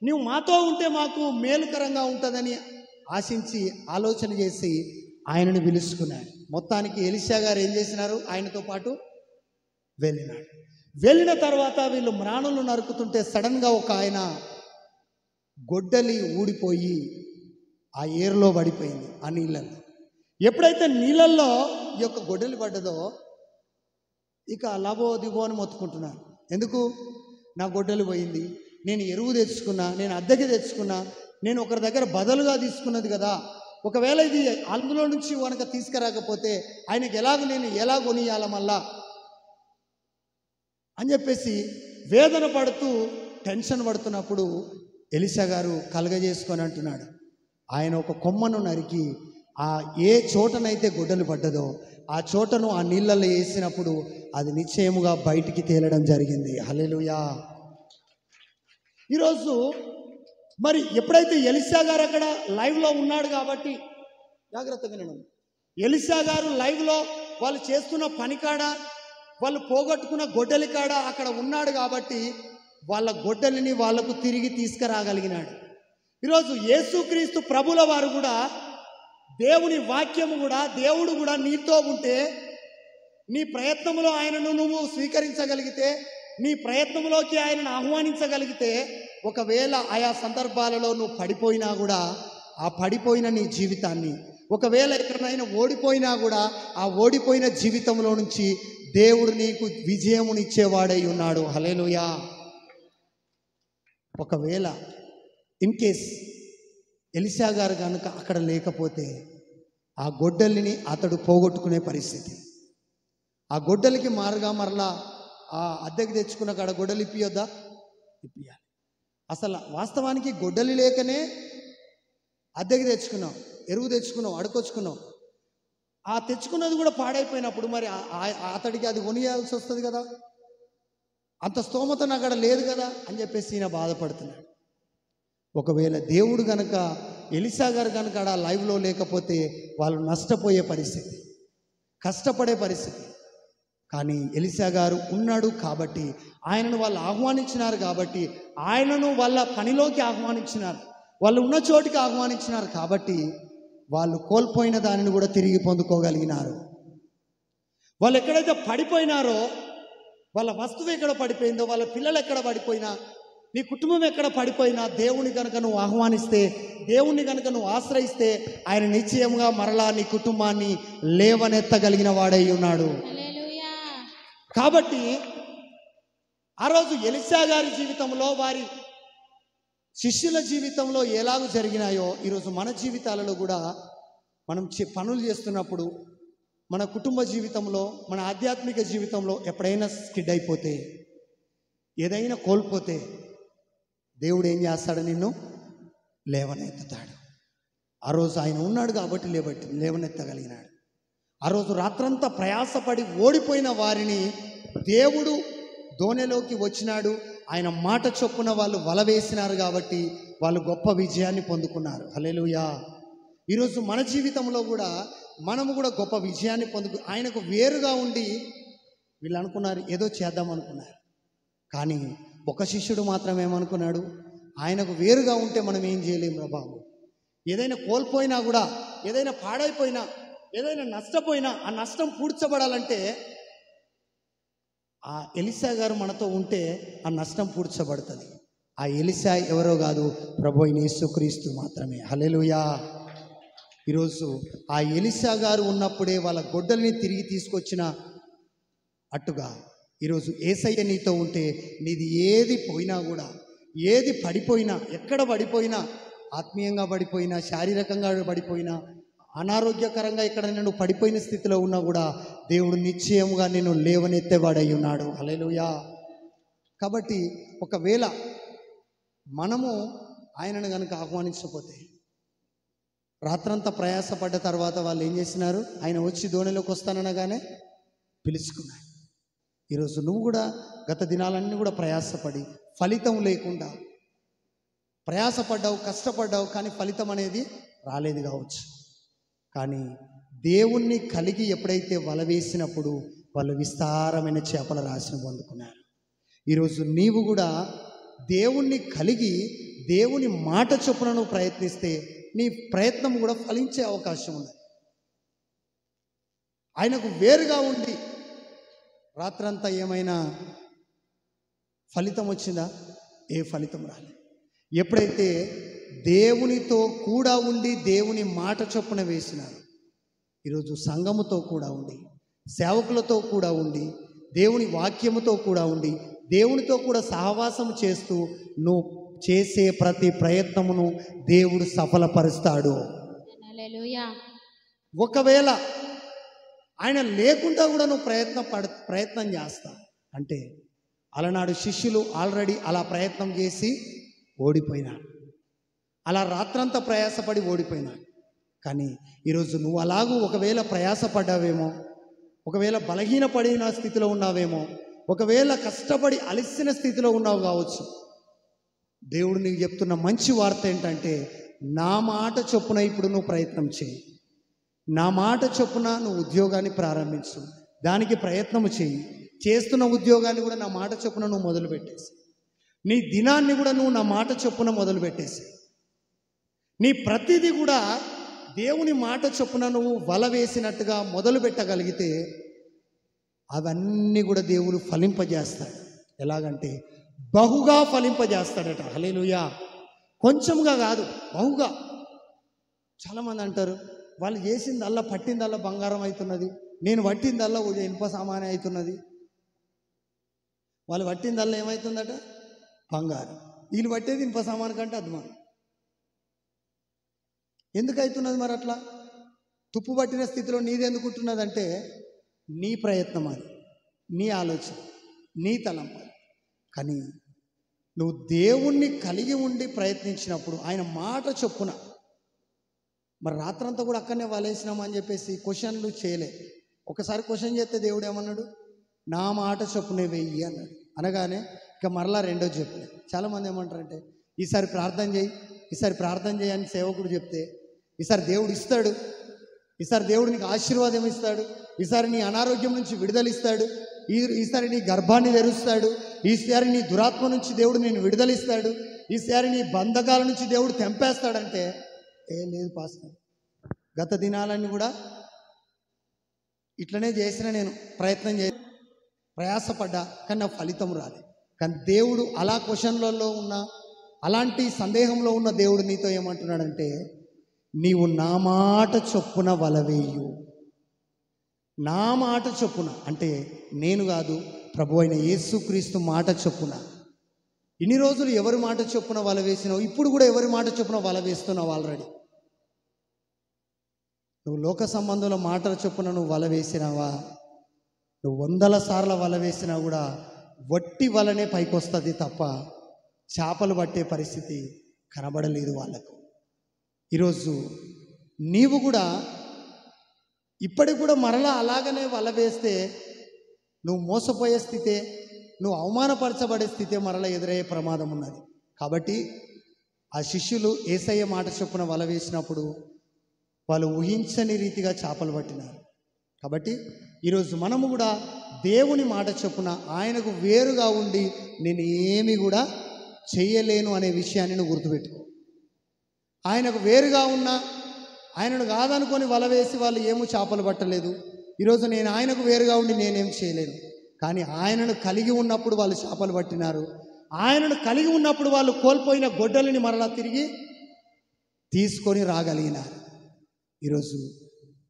నువ్వు మాతో ఉంటే మాకు మేలుకరంగా ఉంటుందని ఆశించి ఆలోచన చేసి ఆయనను పిలుచుకున్నాడు. మొత్తానికి ఎలీషా గారు ఏం చేసినారు, ఆయనతో పాటు వెళ్ళినాడు. వెళ్ళిన తర్వాత వీళ్ళు మ్రాణులు నరుకుతుంటే సడన్గా ఒక ఆయన గొడ్డలి ఊడిపోయి ఆ ఏరులో పడిపోయింది, ఆ నీళ్ళల్లో. ఎప్పుడైతే నీళ్ళల్లో ఈ యొక్క గొడ్డలి పడ్డదో ఇక లబో దిబో అని మొత్తుకుంటున్నాను. ఎందుకు? నా గొడ్డలి పోయింది, నేను ఎరువు తెచ్చుకున్నా, నేను అద్దెకి తెచ్చుకున్నా, నేను ఒకరి దగ్గర బదులుగా తీసుకున్నది కదా, ఒకవేళ ఇది అందులో నుంచి కనుక తీసుకురాకపోతే ఆయనకి నేను ఎలా కొనియాల మళ్ళా అని చెప్పేసి వేదన పడుతూ టెన్షన్ పడుతున్నప్పుడు ఎలీషా గారు కలగజేసుకొని అంటున్నాడు, ఆయన ఒక కొమ్మను నరికి ఆ ఏ చోటనైతే గొడ్డలు పడ్డదో ఆ చోటను ఆ నీళ్ళల్లో వేసినప్పుడు అది నిశ్చయముగా బయటికి తేలడం జరిగింది. హల్లెలూయా. ఈరోజు మరి ఎప్పుడైతే ఎలీషా గారు అక్కడ లైవ్లో ఉన్నాడు కాబట్టి జాగ్రత్తగా నేను, ఎలీషా గారు లైవ్లో వాళ్ళు చేస్తున్న పని కాడ, వాళ్ళు పోగొట్టుకున్న గొడ్డలి కాడ అక్కడ ఉన్నాడు కాబట్టి వాళ్ళ గొడ్డలిని వాళ్ళకు తిరిగి తీసుకురాగలిగినాడు. ఈరోజు యేసుక్రీస్తు ప్రభుల వారు కూడా, దేవుని వాక్యము కూడా, దేవుడు కూడా నీతో ఉంటే, నీ ప్రయత్నంలో ఆయనను నువ్వు స్వీకరించగలిగితే, నీ ప్రయత్నంలోకి ఆయనను ఆహ్వానించగలిగితే, ఒకవేళ ఆయా సందర్భాలలో నువ్వు పడిపోయినా కూడా ఆ పడిపోయిన నీ జీవితాన్ని, ఒకవేళ ఎక్కడైనా ఓడిపోయినా కూడా ఆ ఓడిపోయిన జీవితంలో నుంచి దేవుడు నీకు విజయమునిచ్చేవాడై ఉన్నాడు. హల్లెలూయా. ఒకవేళ ఇన్ కేస్ ఎలీషా గారు కనుక అక్కడ లేకపోతే ఆ గొడ్డలిని అతడు పోగొట్టుకునే పరిస్థితి. ఆ గొడ్డలికి మారుగా మరలా ఆ అద్దెకి తెచ్చుకున్న కాడ గొడ్డలి ఇప్పియొద్దా? ఇప్పియాలి. అసలు వాస్తవానికి గొడ్డలి లేకనే అద్దెకి తెచ్చుకున్నాం, ఎరువు తెచ్చుకున్నాం, అడుకొచ్చుకున్నాం. ఆ తెచ్చుకున్నది కూడా పాడైపోయినప్పుడు మరి అతడికి అది కొనియాల్సి వస్తుంది కదా, అంత స్తోమత అక్కడ లేదు కదా అని చెప్పేసి ఈయన బాధపడుతున్నాడు. ఒకవేళ దేవుడు కనుక ఎలీషా గారు కనుక అక్కడ లైవ్లో లేకపోతే వాళ్ళు నష్టపోయే పరిస్థితి, కష్టపడే పరిస్థితి. కానీ ఎలీషా గారు ఉన్నాడు కాబట్టి, ఆయనను వాళ్ళు ఆహ్వానించినారు కాబట్టి, ఆయనను వాళ్ళ పనిలోకి ఆహ్వానించినారు, వాళ్ళు ఉన్న చోటికి ఆహ్వానించినారు కాబట్టి వాళ్ళు కోల్పోయిన దానిని కూడా తిరిగి పొందుకోగలిగినారు. వాళ్ళు ఎక్కడైతే పడిపోయినారో, వాళ్ళ వస్తువు ఎక్కడ పడిపోయిందో, వాళ్ళ పిల్లలు ఎక్కడ పడిపోయినా, నీ కుటుంబం ఎక్కడ పడిపోయినా, దేవుని కనుక నువ్వు ఆహ్వానిస్తే, దేవుని కనుక నువ్వు ఆశ్రయిస్తే, ఆయన నిశ్చయంగా మరలా నీ కుటుంబాన్ని లేవనెత్తగలిగిన వాడై ఉన్నాడు. కాబట్టి ఆ రోజు ఎలీషా గారి జీవితంలో, వారి శిష్యుల జీవితంలో ఎలాగూ జరిగినాయో ఈరోజు మన జీవితాలలో కూడా మనం పనులు చేస్తున్నప్పుడు, మన కుటుంబ జీవితంలో, మన ఆధ్యాత్మిక జీవితంలో ఎప్పుడైనా స్కిడ్ అయిపోతే, ఏదైనా కోల్పోతే దేవుడు ఏం చేస్తాడు? నిన్ను లేవనెత్తుతాడు. ఆ రోజు ఆయన ఉన్నాడు కాబట్టి లేవనెత్తగలిగినాడు. ఆ రోజు రాత్రంతా ప్రయాసపడి ఓడిపోయిన వారిని దేవుడు దోణిలోకి వచ్చినాడు. ఆయన మాట చొప్పున వాళ్ళు వల వేసినారు కాబట్టి వాళ్ళు గొప్ప విజయాన్ని పొందుకున్నారు. హల్లెలూయా. ఈరోజు మన జీవితంలో కూడా మనము కూడా గొప్ప విజయాన్ని ఆయనకు వేరుగా ఉండి వీళ్ళు అనుకున్నారు ఏదో చేద్దాం అనుకున్నారు. కానీ ఒక శిష్యుడు మాత్రం ఏమనుకున్నాడు, ఆయనకు వేరుగా ఉంటే మనం ఏం చేయలేము రా బాబు. ఏదైనా కోల్పోయినా కూడా, ఏదైనా పాడైపోయినా, ఏదైనా నష్టపోయినా ఆ నష్టం పూడ్చబడాలంటే ఆ ఎలీషా గారు మనతో ఉంటే ఆ నష్టం పూడ్చబడుతుంది. ఆ ఎలీషా ఎవరో కాదు, ప్రభు అయిన యేసుక్రీస్తు మాత్రమే. హల్లెలూయా. ఈరోజు ఆ ఎలీషా గారు ఉన్నప్పుడే వాళ్ళ గొడ్డల్ని తిరిగి తీసుకొచ్చిన అట్టుగా ఈరోజు యేసయ్య నీతో ఉంటే నీది ఏది పోయినా కూడా, ఏది పడిపోయినా, ఎక్కడ పడిపోయినా, ఆత్మీయంగా పడిపోయినా, శారీరకంగా పడిపోయినా, అనారోగ్యకరంగా ఎక్కడ నేను పడిపోయిన స్థితిలో ఉన్నా కూడా దేవుడు నిశ్చయముగా నేను లేవనెత్తేవాడై ఉన్నాడు. హల్లెలూయా. కాబట్టి ఒకవేళ మనము ఆయనను కనుక ఆహ్వానించకపోతే, రాత్రంతా ప్రయాసపడ్డ తర్వాత వాళ్ళు ఏం చేసినారు, ఆయన వచ్చి దోణిలోకి వస్తాననగానే పిలుచుకున్నారు. ఈరోజు నువ్వు కూడా గత దినాలన్నీ కూడా ప్రయాసపడి ఫలితం లేకుండా ప్రయాసపడ్డావు, కష్టపడ్డావు, కానీ ఫలితం అనేది రాలేదు కావచ్చు. కానీ దేవుణ్ణి కలిగి ఎప్పుడైతే వల వేసినప్పుడు వాళ్ళు విస్తారమైన చేపల రాశిని పొందుకున్నారు. ఈరోజు నీవు కూడా దేవుణ్ణి కలిగి దేవుని మాట చొప్పున నువ్వు ప్రయత్నిస్తే నీ ప్రయత్నం కూడా ఫలించే అవకాశం ఉంది. ఆయనకు వేరుగా ఉండి రాత్రంతా ఏమైనా ఫలితం వచ్చిందా? ఏ ఫలితం రాలేదు. ఎప్పుడైతే దేవునితో కూడా ఉండి దేవుని మాట చొప్పున వేసినారు, ఈరోజు సంఘముతో కూడా ఉండి, సేవకులతో కూడా ఉండి, దేవుని వాక్యముతో కూడా ఉండి, దేవునితో కూడా సహవాసం చేస్తూ నువ్వు చేసే ప్రతి ప్రయత్నమును దేవుడు సఫలపరుస్తాడు.
హల్లెలూయా.
ఒకవేళ ఆయన లేకుండా కూడా నువ్వు ప్రయత్నం చేస్తా అంటే, అలనాడు శిష్యులు ఆల్రెడీ అలా ప్రయత్నం చేసి ఓడిపోయినాడు. అలా రాత్రంతా ప్రయాసపడి ఓడిపోయినాడు. కానీ ఈరోజు నువ్వు అలాగూ ఒకవేళ ప్రయాసపడ్డావేమో, ఒకవేళ బలహీనపడిన స్థితిలో ఉన్నావేమో, ఒకవేళ కష్టపడి అలసిన స్థితిలో ఉన్నావు కావచ్చు. దేవుడు నీకు చెప్తున్న మంచి వార్త ఏంటంటే, నా మాట చొప్పున ఇప్పుడు నువ్వు ప్రయత్నం చేయి. నా మాట చొప్పున నువ్వు ఉద్యోగాన్ని ప్రారంభించు, దానికి ప్రయత్నము చేయి. చేస్తున్న ఉద్యోగాన్ని కూడా నా మాట చొప్పున నువ్వు మొదలుపెట్టేసి, నీ దినాన్ని కూడా నువ్వు నా మాట చొప్పున మొదలుపెట్టేసి, నీ ప్రతిదీ కూడా దేవుని మాట చొప్పున నువ్వు వల వేసినట్టుగా మొదలు పెట్టగలిగితే అవన్నీ కూడా దేవుడు ఫలింపజేస్తాడు. ఎలాగంటే బహుగా ఫలింపజేస్తాడట. హల్లెలూయా. కొంచెంగా కాదు, బహుగా. చాలామంది అంటారు వాళ్ళు చేసిందల్లా పట్టిందల్లా బంగారం అవుతున్నది, నేను పట్టిందల్లా ఇనుప సామాన్ అవుతున్నది. వాళ్ళు పట్టిందల్లా ఏమవుతుందట? బంగారం. వీళ్ళు పట్టేది ఇనుప సామాన్ కంటే అద్మానం. ఎందుకు అవుతున్నది మరి అట్లా? తుప్పు పట్టిన స్థితిలో నీదెందుకు ఉంటున్నదంటే నీ ప్రయత్నం, అది నీ ఆలోచన, నీ తలంపు. కానీ నువ్వు దేవుణ్ణి కలిగి ఉండి ప్రయత్నించినప్పుడు ఆయన మాట చొప్పున, మరి రాత్రంతా కూడా అక్కడనే వలేసినామా అని చెప్పేసి క్వశ్చన్లు చేయలే. ఒకసారి క్వశ్చన్ చేస్తే దేవుడు ఏమన్నాడు? నా మాట చొప్పునే వెయ్యి అన్నాడు. అనగానే ఇక మరలా రెండో చెప్పలే. చాలామంది ఏమంటారంటే ఈసారి ప్రార్థన చేయి, ఈసారి ప్రార్థన చేయని సేవకుడు చెప్తే ఈసారి దేవుడు ఇస్తాడు, ఈసారి దేవుడు నీకు ఆశీర్వాదం ఇస్తాడు, ఈసారి నీ అనారోగ్యం నుంచి విడుదలిస్తాడు, ఈసారి నీ గర్భాన్ని తెరుస్తాడు, ఈసారి నీ దురాత్మ నుంచి దేవుడు నేను విడుదలిస్తాడు, ఈసారి నీ బంధకాల నుంచి దేవుడు తెంపేస్తాడంటే ఏం లేదు పాస్టర్. గత దినాలన్నీ కూడా ఇట్లనే చేసిన, నేను ప్రయత్నం ప్రయాసపడ్డా, కానీ నా ఫలితం రాలేదు. కానీ దేవుడు అలా క్వశ్చన్లలో ఉన్న, అలాంటి సందేహంలో ఉన్న దేవుడు నీతో ఏమంటున్నాడంటే, నీవు నా మాట చొప్పున వలవేయు. నా మాట చొప్పున అంటే నేను కాదు, ప్రభు అయిన యేసుక్రీస్తు మాట చొప్పున. ఇన్ని రోజులు ఎవరి మాట చొప్పున వల వేసినావు, ఇప్పుడు కూడా ఎవరి మాట చొప్పున వల వేస్తున్నావు. ఆల్రెడీ నువ్వు లోక సంబంధుల మాటల చొప్పున నువ్వు వల వేసినావా? నువ్వు 100 సార్లు వల వేసినా కూడా వట్టి వలనే పైకి వస్తుంది తప్ప చేపలు పట్టే పరిస్థితి కనబడలేదు వాళ్ళకు. ఈరోజు నీవు కూడా ఇప్పటికి కూడా మరలా అలాగనే వల వేస్తే నువ్వు మోసపోయే స్థితే, నువ్వు అవమానపరచబడే స్థితే మరలా ఎదురయ్యే ప్రమాదం ఉన్నది. కాబట్టి ఆ శిష్యులు యేసయ్య మాట చొప్పున వల వేసినప్పుడు వాళ్ళు ఊహించని రీతిగా చేపలు పట్టినారు. కాబట్టి ఈరోజు మనము కూడా దేవుని మాట చొప్పున ఆయనకు వేరుగా ఉండి నేను ఏమి కూడా చేయలేను అనే విషయాన్ని నువ్వు గుర్తుపెట్టుకో. ఆయనకు వేరుగా ఉన్నా, ఆయనను కాదనుకొని వల వేసి వాళ్ళు ఏమో చేపలు పట్టలేదు. ఈరోజు నేను ఆయనకు వేరుగా ఉండి నేనేం చేయలేను. కానీ ఆయనను కలిగి ఉన్నప్పుడు వాళ్ళు చేపలు పట్టినారు. ఆయనను కలిగి ఉన్నప్పుడు వాళ్ళు కోల్పోయిన గొడ్డలిని మరలా తిరిగి తీసుకొని రాగలిగినారు. ఈరోజు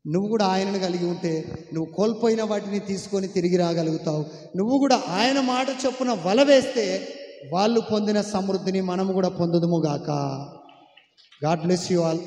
నువ్వు కూడా ఆయనను కలిగి ఉంటే నువ్వు కోల్పోయిన వాటిని తీసుకొని తిరిగి రాగలుగుతావు. నువ్వు కూడా ఆయన మాట చొప్పున వల వేస్తే వాళ్ళు పొందిన సమృద్ధిని మనము కూడా పొందుదుము గాక. God bless you all.